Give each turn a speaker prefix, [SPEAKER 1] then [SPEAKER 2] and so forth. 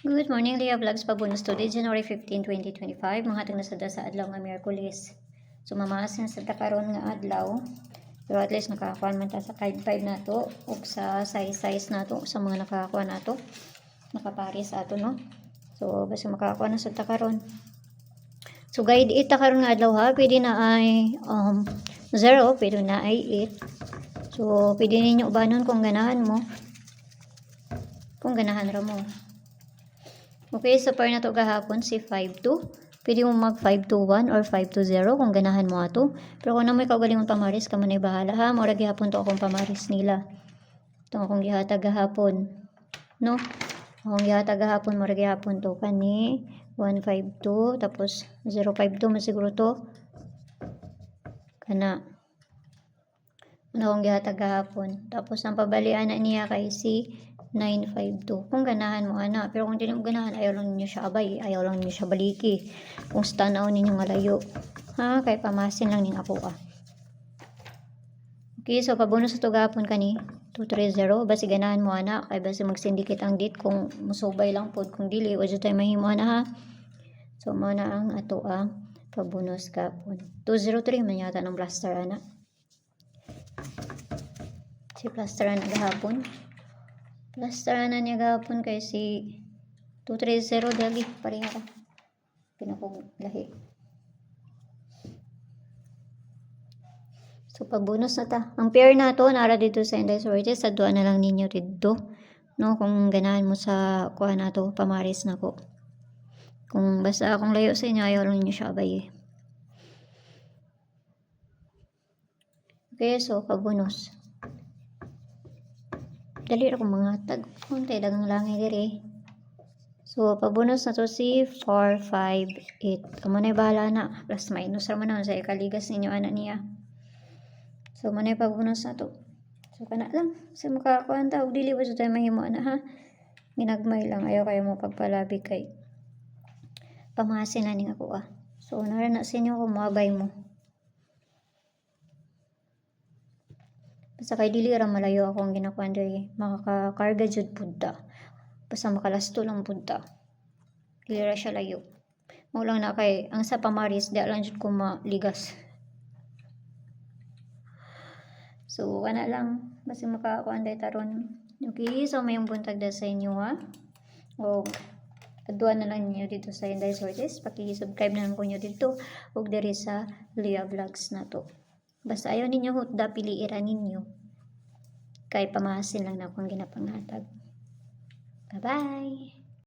[SPEAKER 1] Good morning, Leah Vlogs. Pabunus today, January 15, 2025. Mga hatag na sa adlaw nga Miyerkules. So, mamasin sa takaron nga adlaw. Pero at least nakakuha man ta sa card 5 nato o sa size nato sa mga nakakuha nato. Nakaparis ato, no? So, basta makakuha na sa takaron. So, guide 8 takaron nga adlaw ha. Pwede na ay 0, pwede na ay 8. So, pwede ninyo ubanon kung ganahan mo. Kung ganahan ra mo. Okay, sa pair na to gahapon si 5-2. Pwede mo mag 5-2-1 or 5-2-0 kung ganahan mo ato. Pero kung na may kaugaling pamaris, ka man ay bahala ha. Mura gihapon to akong pamaris nila. Ito akong gihatag gahapon. No? Akong gihatag gahapon, mura gihapon to. Kani 1-5-2, tapos 0-5-2 masiguro to. Kana. Ano akong gihatag gahapon. Tapos ang pabalian na niya kay si 952. Kung ganahan mo ana, pero kung hindi mo ganahan, ayaw lang ninyo siya abay, ayaw lang ninyo siya baliki. Kung sa tanaw ninyo nga layo. Ha, kay pamasin lang ning ako ah. Okay, so pabonus sa tugapon kani 230, basi ganahan mo ana, kay basi mag-syndicate ang date kung musubay lang pod, kung dili o tay mahimo ana ha. So mo na ang ato ang pabonus gapon. 203 man yata ng blaster ana. Si blaster ana gahapon. Plaster na niya gahapon kay si 230 dali pareha ka. Pinakong lahi. So pagbonus na ta. Ang pair na to nara dito sa Inday Sortes, sa duha na lang ninyo dito. No, kung ganahan mo sa kuha na to, pamaris na ko. Kung basta akong layo sa inyo, ayaw lang ninyo siya abay. Okay, so pagbonus. Dali ra kong mga tag. Kuntay dagang langay diri. So, pabonus na to si 4, 5, 8. Amo na bahala na. Plus minus ra man na sa ikaligas ninyo anak niya. So, manay pabonus na to. So, kana lang. Sa makakuan ta. Huwag dili ba sa tayo mahimo na ha. Ginagmay lang. Ayaw kayo mo pagpalabi kay pamasin na ning ako ah. So, nara na sa inyo kung mabay mo. Basta kay dili ra malayo ako ang ginakuan diri. Makakakarga jud pudta. Basta makalasto lang punta. Dili ra siya layo. Mo lang na kay ang sa pamaris di lang jud ko maligas. So ana lang basta makakuan day taron. Okay, so may buntag da sa inyo ha. O aduan na lang niyo dito sa Inday Sortes. Paki-subscribe na lang ko niyo dito ug diri sa Leah Vlogs na to. Basta ayaw ninyo hutda piliira ninyo. Kay pamahasin lang na akong ginapangatag. Bye-bye!